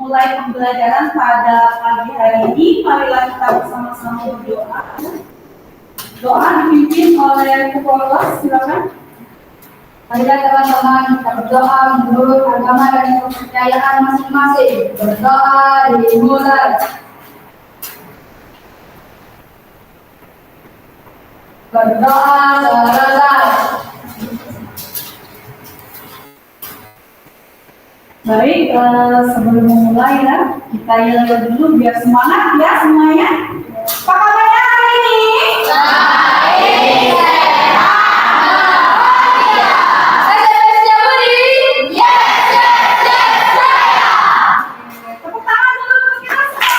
memulai pembelajaran pada pagi hari ini, marilah kita bersama-sama berdoa. Doa dipimpin oleh ketua kelas, silakan. Marilah teman-teman kita berdoa menurut agama dan kepercayaan masing-masing. Berdoa dimulai. Berdoa selesai. Baik, sebelum memulai ya, kita yel dulu biar semangat ya semuanya. Apa kabarnya hari ini? Baik. Tepuk tangan dulu untuk kita semua.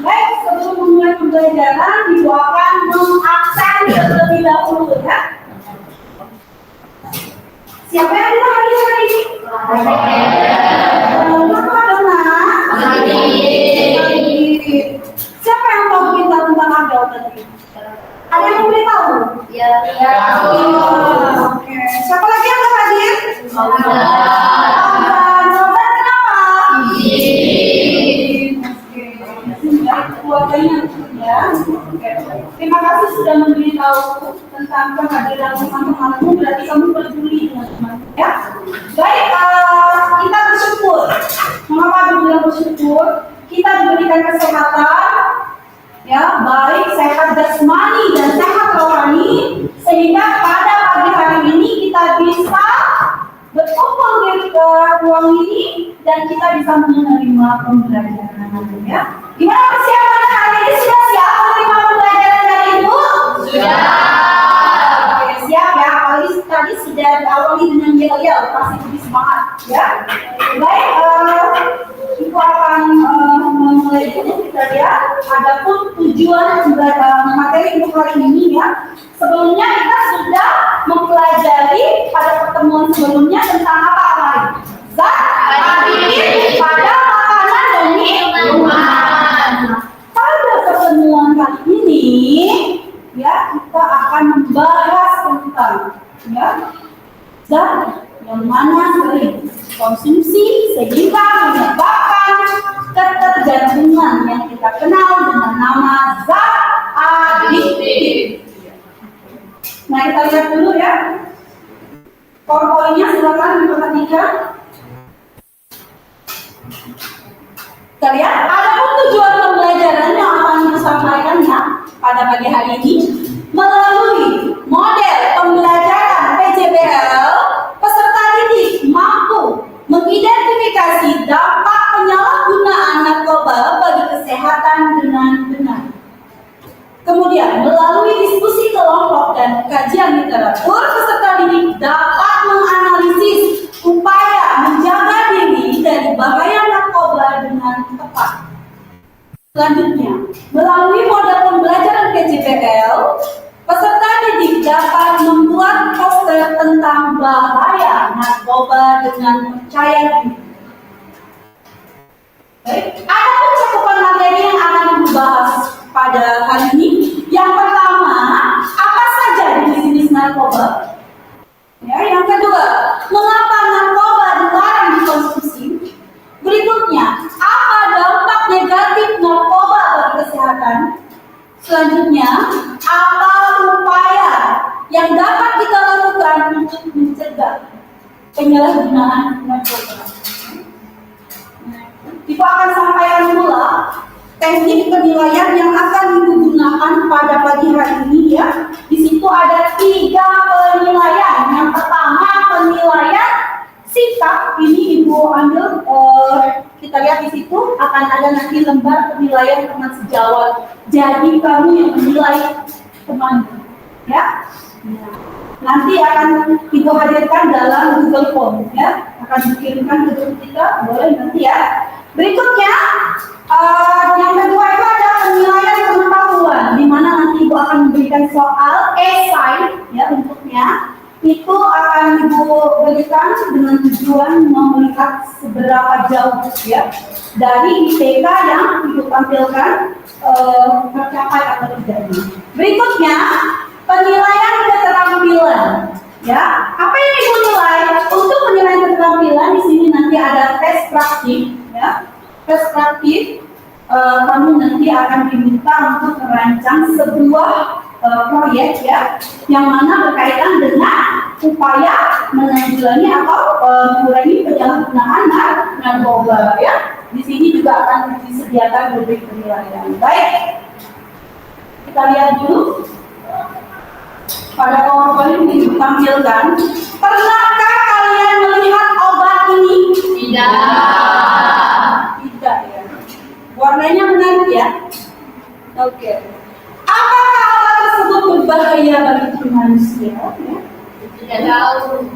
Baik, sebelum memulai pembelajaran, didoakan mengabsen terlebih dahulu ya. Siapa yang bilang hadir hari ini? Apa dong, Nak? Siapa yang tahu kita tentang Abel tadi? Ada yang boleh tahu? Ya. Oke. Siapa lagi yang tak hadir? Jawaban kenapa? Keluarganya ya. Terima kasih sudah memberitahu tentang kehadiran teman-temanmu. Berarti kamu peduli teman-teman ya. Baik, kita bersyukur. Mengapa dibilang bersyukur? Kita diberikan kesehatan, ya, baik sehat jasmani dan sehat rohani, sehingga pada pagi hari ini kita bisa berkumpul di ruang ini dan kita bisa menerima pembelajaran ya. Gimana persiapan hari ini? Sudah siap menerima pembelajaran dari Ibu? Sudah. Oke, siap ya. Apalagi tadi sudah diawali dengan yel-yel, pasti lebih semangat ya. Baik, Ibu akan memulai dulu. Kita lihat adapun tujuan materi untuk hari ini ya. Sebelumnya kita sudah mempelajari pada pertemuan sebelumnya tentang apa kemarin? Zat aktif pada makanan dan minuman. Pada pertemuan kali ini ya kita akan membahas tentang ya zat yang mana sering konsumsi sehingga menyebabkan ketergantungan yang kita kenal dengan nama zat adiktif. Nah, kita lihat dulu ya. PowerPoint-nya silakan diperhatikan. Kita lihat, adapun tujuan pembelajaran yang akan disampaikan ya pada pagi hari ini melalui model pembelajaran PJBL, peserta didik mampu mengidentifikasi dampak penyalahgunaan narkoba bagi kesehatan dengan benar. Kemudian, melalui diskusi kelompok dan kajian literatur, peserta didik dapat menganalisis upaya menjaga diri dari bahaya narkoba dengan tepat. Selanjutnya, melalui model pembelajaran PJBL, peserta didik dapat membuat poster tentang bahaya narkoba dengan percaya diri. Baik, adapun cakupan materi yang akan dibahas pada hari ini, yang pertama, apa saja jenis narkoba? Ya, yang kedua, mengapa narkoba dilarang dikonsumsi? Berikutnya, apa dampak negatif narkoba bagi kesehatan? Selanjutnya, apa upaya yang dapat kita lakukan untuk mencegah penyalahgunaan narkoba? Ibu akan sampaikan pula teknik penilaian yang akan digunakan pada pagi hari ini ya. Di situ ada 3 penilaian. Yang pertama penilaian sikap. Ini Ibu ambil, kita lihat di situ akan ada nanti lembar penilaian teman sejawat. Jadi kamu yang menilai teman ya. Nanti akan Ibu hadirkan dalam Google Form ya. Akan dikirimkan ke grup kita, boleh nanti ya. Berikutnya, yang kedua itu ada penilaian pengetahuan, di mana nanti Ibu akan memberikan soal esai ya untuknya. Itu akan Ibu berikan dengan tujuan melihat seberapa jauh ya dari IPK yang Ibu tampilkan tercapai atau tidak. Berikutnya, penilaian keterampilan. Ya, apa yang Ibu nilai? Untuk penilaian keterampilan akan diminta untuk merancang sebuah proyek ya, yang mana berkaitan dengan upaya menanggulangi atau mengurangi penyalahgunaan narkoba ya. Di sini juga akan disediakan rubrik penilaian. Baik, kita lihat dulu pada PowerPoint ini ditampilkan. Pernahkah kalian melihat obat ini? Tidak ya. Warnanya menarik ya. Oke. Apakah obat tersebut berbahaya bagi tubuh manusia? Ya. Tidak tahu.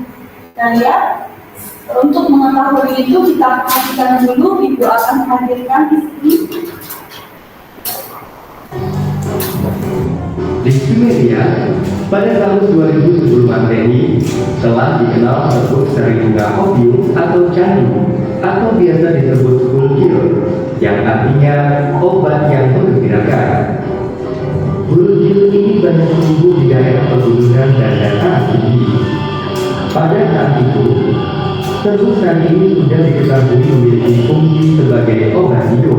Dan ya, untuk mengetahui itu kita perhatikan dulu, Ibu akan hadirkan di sini. Di Sumeria, pada tahun 2000 sebelum Masehi, telah dikenal sebut seri bunga opium atau candu, atau biasa disebut bulgir, yang artinya obat yang menggembirakan. Bulgir ini banyak tumbuh di daerah pegunungan dan dataran tinggi. Pada saat itu, serbuk sari ini sudah diketahui memiliki fungsi sebagai obat tidur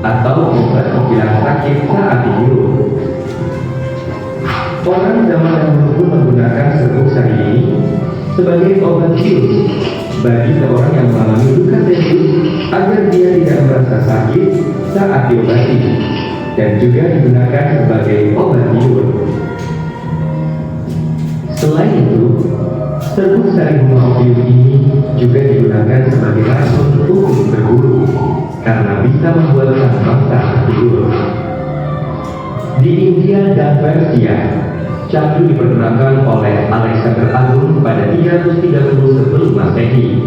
atau obat penghilang sakit saat tidur. Orang zaman dahulu pun menggunakan serbuk sari ini sebagai obat bius bagi seorang yang mengalami luka serius agar dia tidak merasa sakit saat diobati, dan juga digunakan sebagai obat tidur. Selain itu, serbuk sari bunga opium ini juga digunakan sebagai racun untuk berburu karena bisa membuat sang bangsa tidur. Di India dan Persia, candu diperkenalkan oleh Alexander Agung pada 330 sebelum Masehi.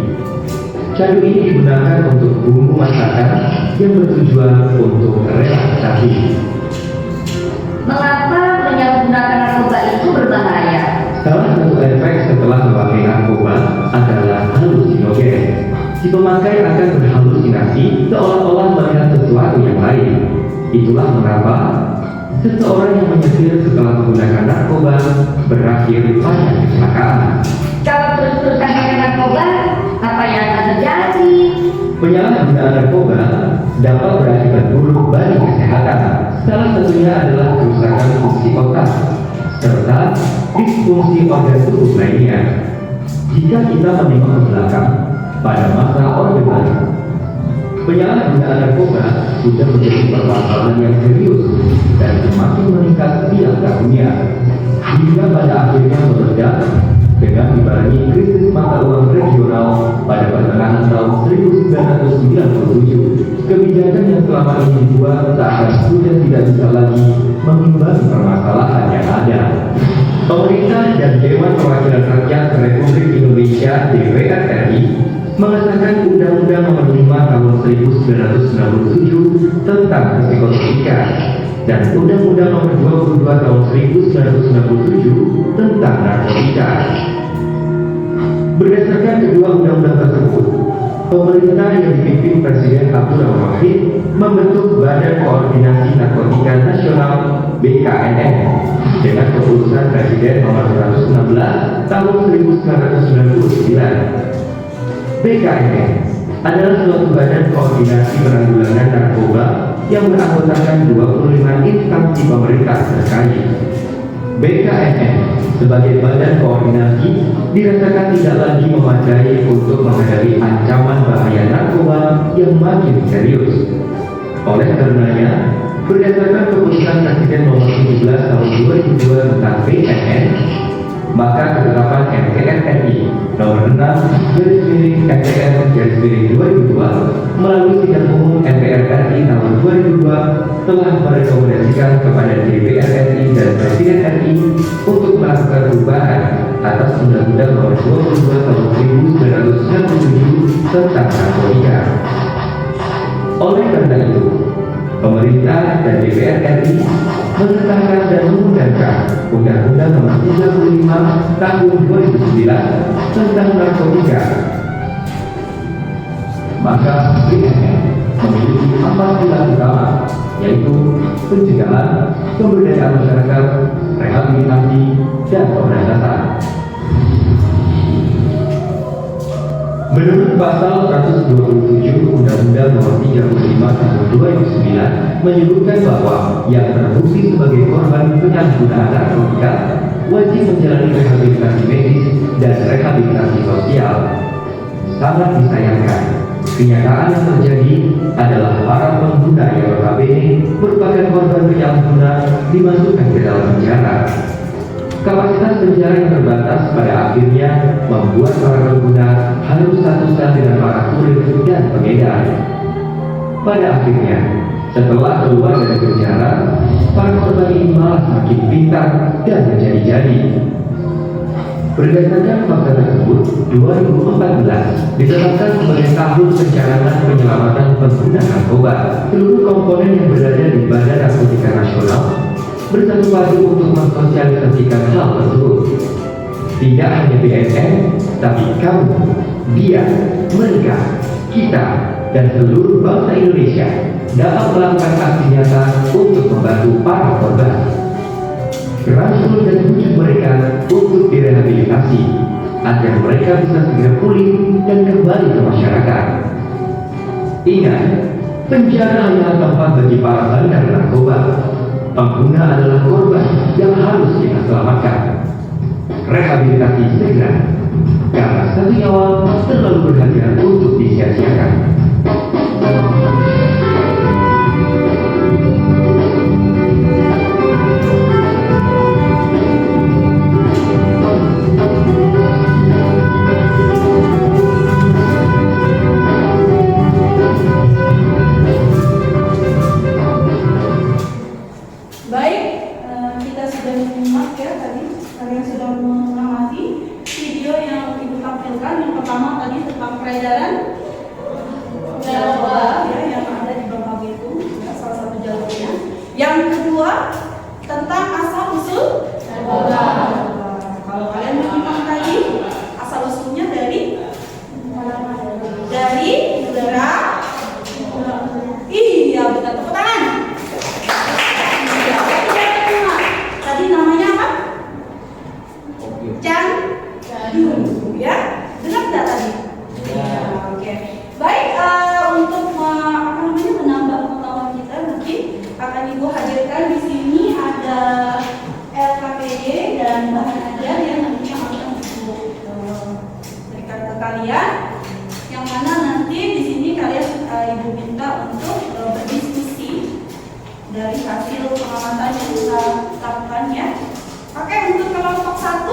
Candu ini digunakan untuk bumbu masakan yang bertujuan untuk relaksasi. Mengapa menyalahgunakan narkoba itu berbahaya? Salah satu efek setelah memakai narkoba adalah halusinogen. Si pemakai akan berhalusinasi seolah-olah melihat sesuatu yang lain. Itulah mengapa seseorang yang menyetir setelah menggunakan narkoba berakhir pada kecelakaan. Kalau terus-terusan pakai narkoba, apa yang akan terjadi? Penyalahgunaan narkoba dapat berakibat buruk bagi kesehatan. Salah satunya adalah kerusakan fungsi otak serta disfungsi organ tubuh lainnya. Jika kita menengok ke belakang pada masa Orde Baru, penyalahgunaan narkoba sudah menjadi permasalahan yang serius dan semakin meningkat tiap tahunnya, hingga pada akhirnya meledak dengan dibarengi krisis mata uang regional pada pertengahan tahun 1997. Kebijakan yang selama ini dibuat seakan sudah tidak bisa lagi mengimbangi permasalahan yang ada. Pemerintah dan Dewan Perwakilan Rakyat Republik Indonesia (DPR RI) mengesahkan Undang-Undang Nomor 5 Tahun 1997 tentang psikotropika dan Undang-Undang Nomor 22 Tahun 1997 tentang narkotika. Berdasarkan kedua undang-undang tersebut, pemerintah yang dipimpin Presiden Abdurrahman Wahid membentuk Badan Koordinasi Narkotika Nasional (BKNN) dengan keputusan Presiden Nomor 116 Tahun 1999. BKNN adalah suatu badan koordinasi penanggulangan narkoba yang beranggotakan 25 instansi pemerintah terkait. BKNN sebagai badan koordinasi dirasakan tidak lagi memadai untuk menghadapi ancaman bahaya narkoba yang makin serius. Oleh karenanya, berdasarkan keputusan Presiden Nomor 17 Tahun 2002 tentang BKNN, maka ketetapan MPR RI Nomor 6/MPR/2002 melalui sidang umum MPR RI Tahun 2002 telah merekomendasikan kepada DPR RI dan Presiden RI untuk melakukan perubahan atas Undang-Undang Nomor 22 Tahun 1997 tentang narkotika. Oleh karena itu, pemerintah dan DPR RI mengesahkan dan mengundangkan Undang-Undang Nomor 35 Tahun 2009 tentang narkotika. Maka BKNN memiliki 4 pilar utama, yaitu pencegahan, pemberdayaan masyarakat, rehabilitasi, dan pemberantasan. Menurut pasal 127 Undang-Undang Undang-Undang Nomor 35 Tahun 2009 menyebutkan bahwa yang terbukti sebagai korban penyalahgunaan narkotika wajib menjalani rehabilitasi medis dan rehabilitasi sosial. Sangat disayangkan, kenyataan yang terjadi adalah para pengguna YLKPD merupakan korban penyalahguna dimasukkan ke dalam penjara. Kapasitas penjara yang terbatas pada akhirnya membuat para pengguna harus satu sel dengan para kurir dan pengedar. Pada akhirnya, setelah keluar dari penjara, para korban ini malah semakin pintar dan menjadi-jadi. Berdasarkan fakta tersebut, 2014 ditetapkan sebagai tahun pencalonan penyelamatan pengguna narkoba. Seluruh komponen yang berada di Badan Narkotika Nasional bersatu padu untuk mensosialisasikan hal tersebut. Tidak hanya BNN, tapi kamu, dia, mereka, kita, dan seluruh bangsa Indonesia dapat melakukan aksi nyata untuk membantu para korban. Rangkul dan bujuk mereka untuk direhabilitasi agar mereka bisa segera pulih dan kembali ke masyarakat. Ingat, penjara hanyalah tempat bagi para bandar narkoba. Pengguna adalah korban yang harus kita selamatkan. Rehabilitasi segera, karena satu nyawa terlalu berharga untuk disia-siakan. Baik, kita sudah menyimak ya tadi, kalian sudah mengamati video yang ibu tampilkan. Yang pertama tadi tentang peredaran narkoba ya, yang ada di Bangka Belitung, ya, salah satu jalurnya. Yang kedua tentang asal usul narkoba. Kalau kalian menyimak tadi, asal usulnya dari udara. Iya, betul, tepuk tangan. Tadi namanya apa? Candu, ya? Benar tidak tadi? Ya, oke. Baik, untuk menambah pengetahuan kita, nanti akan ibu hadirkan di sini ada LKPD dan bahan ajar yang nantinya akan ibu berikan ke kalian. Yang mana nanti di sini kalian ibu minta untuk berdiskusi dari hasil pengamatan yang kita lakukan ya. Oke, untuk kelompok 1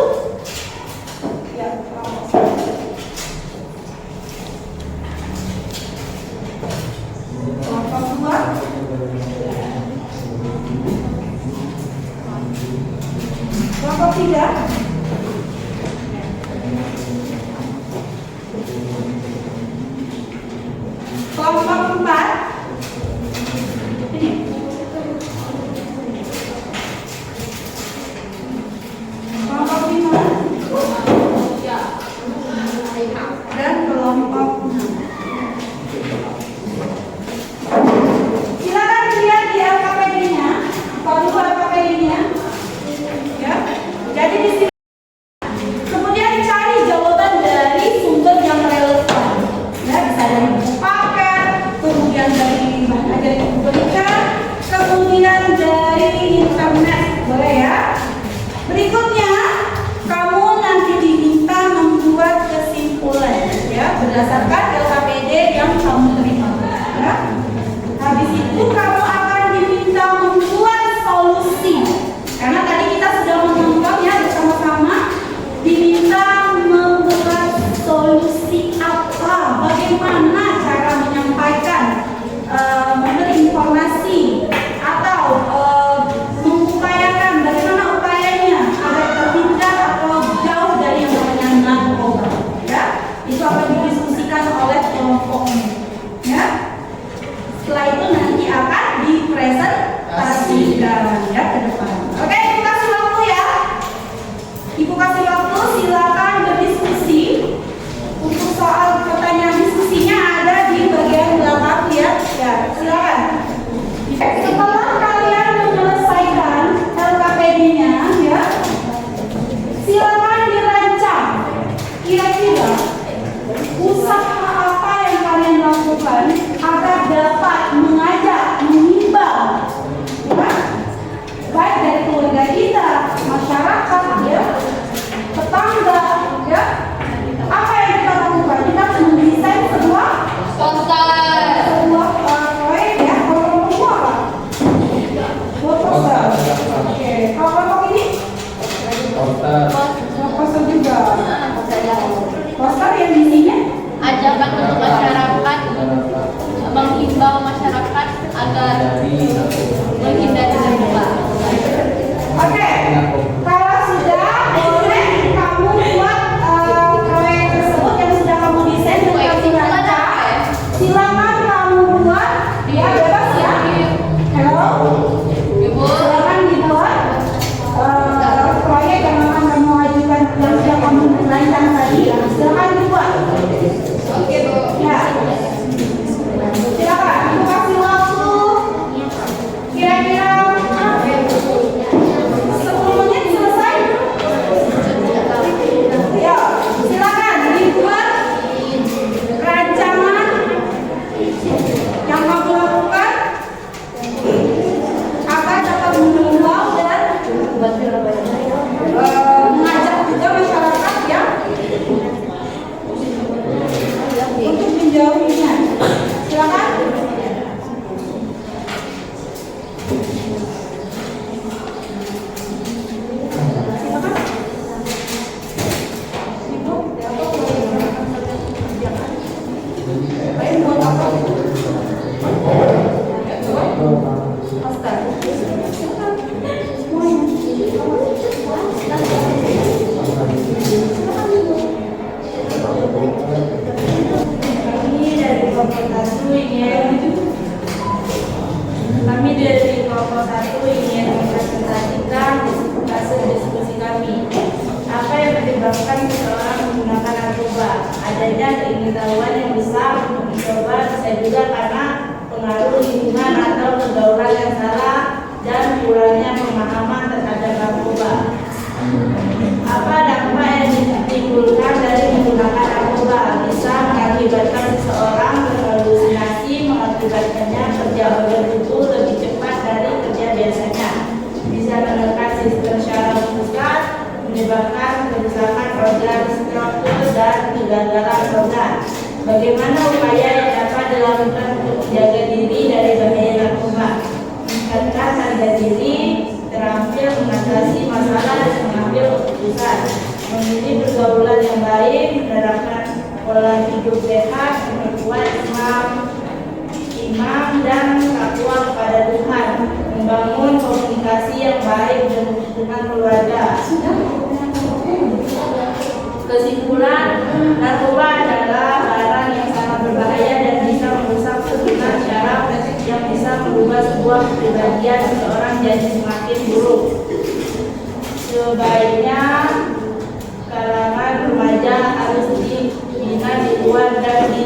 ya, kelompok 1. Kelompok 2. Kelompok 3. Kelompok 4. Ini. Kelompok 5 dan kelompok 6. Silakan dilihat di LKPD-nya, kode LKPD-nya, ya. Jadi di sini kemudian cari jawaban dari sumber yang relevan, ya, bisa dari buku paket, kemudian dari bahan ajar yang diberikan, kemudian dari internet, boleh ya. Berikutnya, kamu nanti diminta membuat kesimpulan ya berdasarkan LKPD yang kamu terima. Ya. Habis itu kamu akan diminta membuat solusi. Karena tadi kita sudah menonton ya bersama-sama, diminta membuat solusi apa, bagaimana cara menyampaikan, memberi informasi atau mengupayakan bagaimana upayanya agar terhindar atau jauh dari yang namanya narkoba. Ya, itu akan didiskusikan oleh kelompok ini. Ya, setelah itu nanti akan dipresentasikan ya ke depan. Oke, ibu kasih waktu ya. Ibu kasih waktu, silakan berdiskusi. Untuk soal pertanyaan diskusinya ada di bagian belakang ya. Ya, silakan. Setelah kalian menyelesaikan LKPD-nya ya, silakan dirancang kira-kira usaha apa yang kalian lakukan baik dari keluarga kita, masyarakat, ya, tetangga, ya. Apa yang kita lakukan? Kita harus mendesain sebuah proyek, ya. Kalau kelompok apa? Buat poster. Oke. Kalau kelompok ini? Poster juga. Poster yang isinya? ajakan untuk masyarakat, menghimbau masyarakat agar menghindari narkoba. Oke, kalau sudah boleh kamu buat proyek tersebut yang sudah kamu desain dan kamu rancang. Silakan kamu buat, dia bebas ya. Halo, silakan dibuat proyek yang akan kamu ajukan yang sudah kamu rancang tadi. Silakan dibuat. Oke, Bu. Ya, silakan. Ibu kasih waktu. Kira-kira 10 menit selesai. Ya, silakan dibuat rancangan yang kamu lakukan akan dapat menghimbau dan mengajak juga masyarakat ya untuk menjauhinya. Silakan. Kami dari kelompok 1 ingin mempresentasikan hasil diskusi kami. Apa yang menyebabkan seseorang menggunakan narkoba? Adanya keingintahuan yang besar untuk mencoba, bisa juga karena pengaruh lingkungan atau pergaulan yang salah dan kurangnya pemahaman terhadap narkoba. Apa dampak yang ditimbulkan dari menggunakan narkoba? Bisa mengakibatkan seseorang berhalusinasi, mengakibatkannya kerja organ tubuh lebih cepat dari kerja biasanya. Bisa menekan sistem syaraf pusat, menyebabkan kerusakan organ struktur dan kegagalan organ. Bagaimana upaya yang dapat dilakukan untuk menjaga diri dari bahaya narkoba? Meningkatkan harga diri, terampil mengatasi masalah dan mengambil keputusan, memilih pergaulan yang baik, menerapkan pola hidup sehat, memperkuat imam dan takwa kepada Tuhan, membangun komunikasi yang baik dengan keluarga. Kesimpulan, narkoba adalah barang yang sangat berbahaya dan bisa merusak hubungan syaraf yang bisa merubah sebuah kepribadian seseorang jadi semakin buruk. Sebaiknya kalangan remaja harus dibina di luar dan di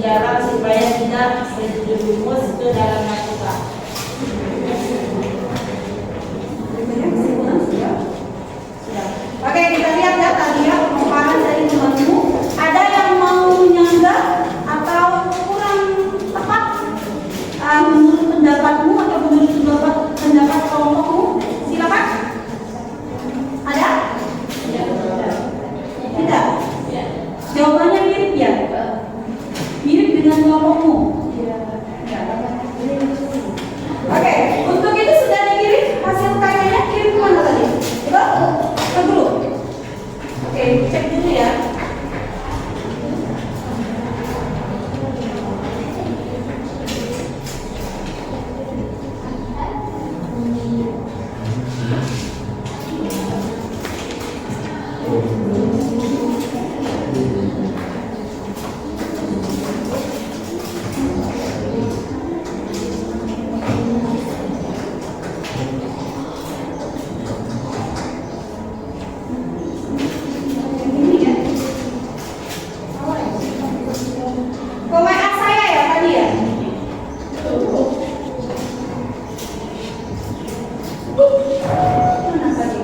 dalam supaya tidak terjerumus ke dalam narkoba. Oke, kita lihat ya tadi ya pemaparan dari temanmu. Ada yang mau menyanggah atau kurang tepat menurut pendapatmu atau menurut pendapat kelompokmu? Silakan. Ada? Tidak. Jawabannya mirip ya? Mirip dengan kelompokmu. Oke, untuk itu sudah dikirim hasil karyanya, kirim kemana tadi? Ke grup. Oke, cek dulu ya. Komen saya ya tadi ya. Mana tadi?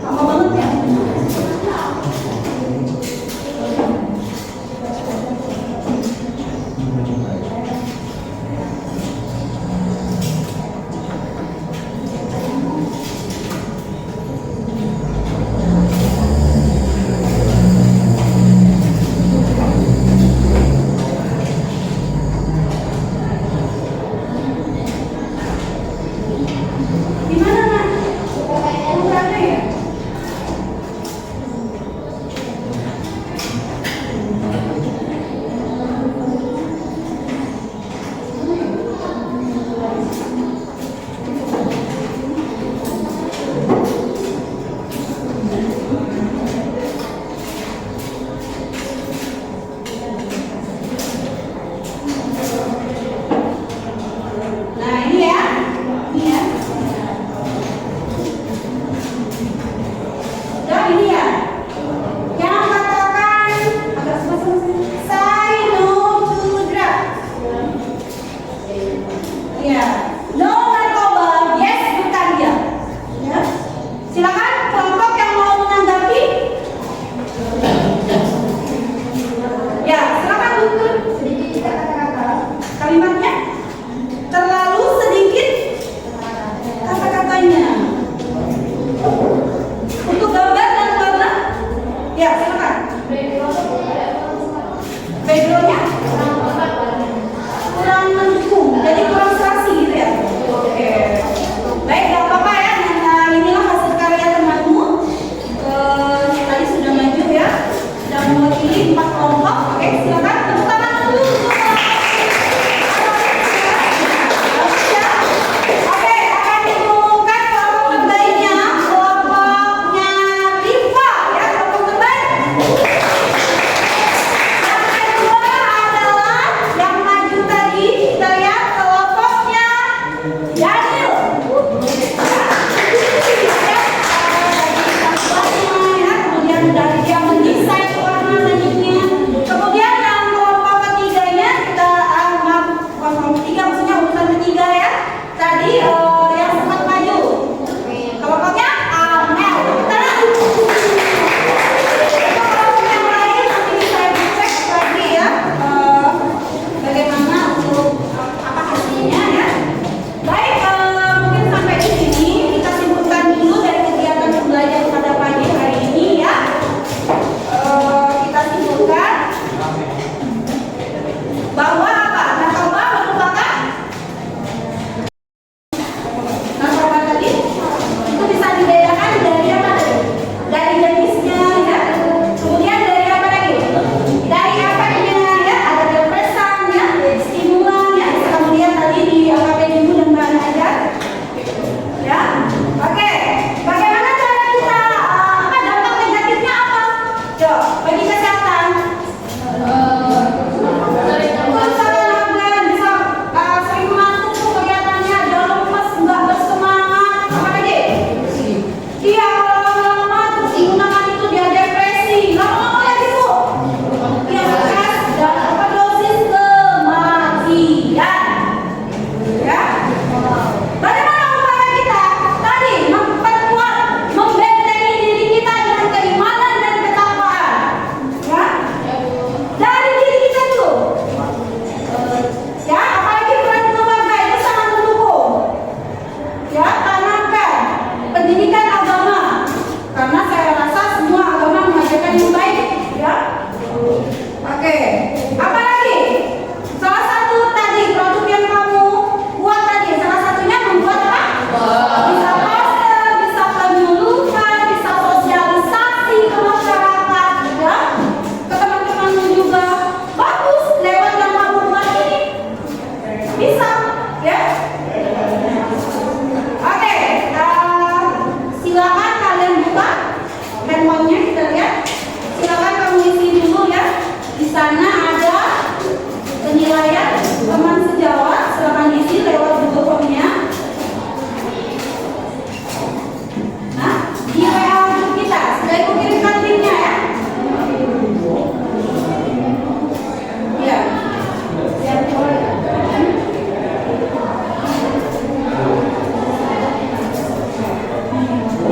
Lama banget ya. Iya, kalau lama-lama terus digunakan itu dia depresi. Lama-lama lagi Bu. Ya, stres dan overdosis kematian. Ya. Bagaimana upaya kita? Tadi memperkuat, membentengi diri kita dengan keimanan dan ketakwaan. Ya. Dari diri kita dulu. Ya, apalagi peran keluarga itu sangat mendukung. Ya, tanamkan pendidikan agama. Karena saya rasa semua agama mengajarkan yang baik. Ya. Oke. Apalagi? Salah satu tadi produk yang kamu buat tadi, salah satunya membuat apa? Bisa poster, bisa penyuluhan, bisa sosialisasi ke masyarakat, ya, ke teman-temanmu juga. Bagus lewat yang kamu buat ini. Bisa, ya. Oke, silakan kalian buka handphonenya, kita lihat. Silakan kamu isi dulu ya. Di sana ada penilaian teman sejawat. Silakan isi lewat Google Form-nya. Nah, di WA grup kita sudah ibu kirimkan linknya ya. Ya.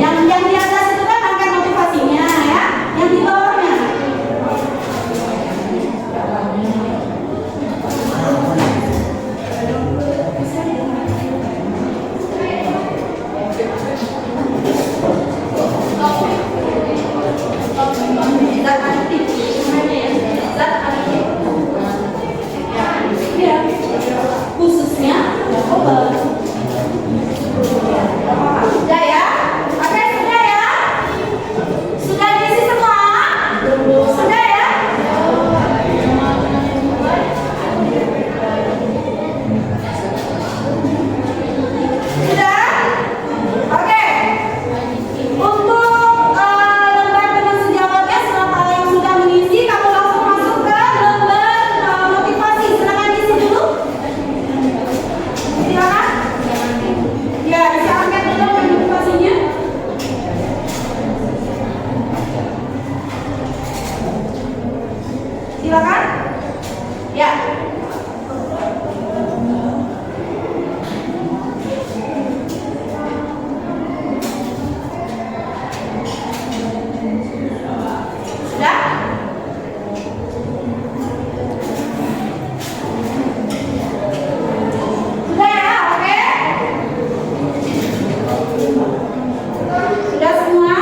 Yang di atas itu kan angka motivasinya ya. Yang di bawahnya. Zat adiktif. Zat adiktif. Ya. Khususnya narkoba. Sudah ya? Oke, sudah ya? Sudah diisi semua? Sudah ya? Sudah? Oke. Untuk lembar teman sejawatnya, setelah yang sudah mengisi, kamu langsung masuk ke lembar motivasi. Silakan isi dulu. Silakan. Ya, bisa angkat dulu lembar motivasinya. Silakan. Ya. Sudah? Sudah ya, oke? Sudah semua?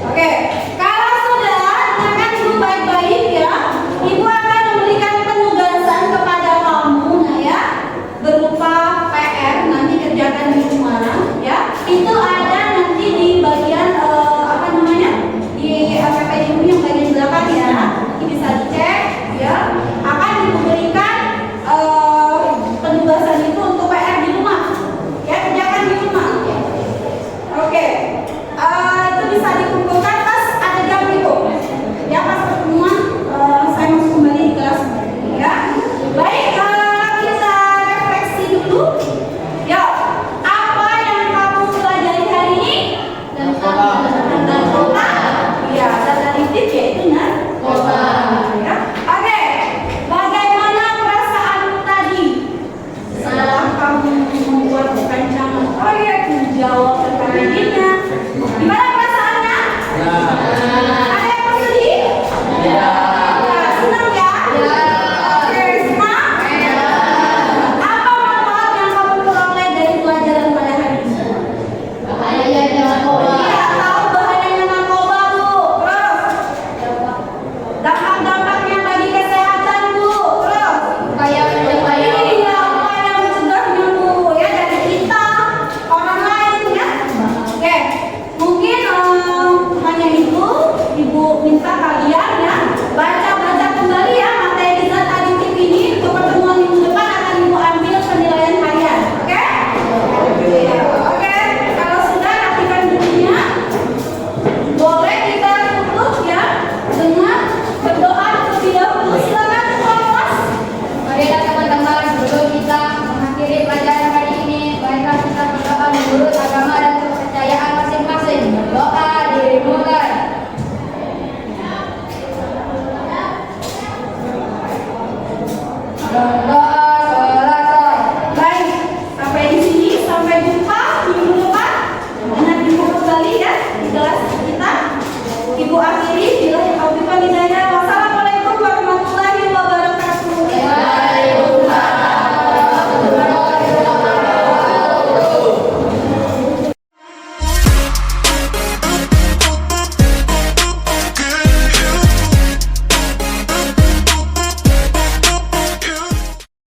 Oke, kalau sudah, dengarkan dulu baik-baik ya. Ibu akan memberikan penugasan kepada kamu, nah ya, berupa PR, nanti kerjakan di rumah, ya. Itu ada nanti di bagian apa namanya, di PPDU yang bagian belakang ya. Ini bisa dicek, ya. Akan diberikan penugasan itu untuk PR di rumah, ya, kerjakan di rumah. Oke. Itu bisa dikumpulkan pas ada jam itu ya, pas pertemuan saya masuk kembali di kelas ya. Baik, kita refleksi dulu. Yuk, apa yang kamu pelajari hari ini? Tentang kota. Ya, dan adiktif yaitu narkoba ya. Oke, bagaimana perasaanmu tadi setelah kamu membuat rancangan proyek menjawab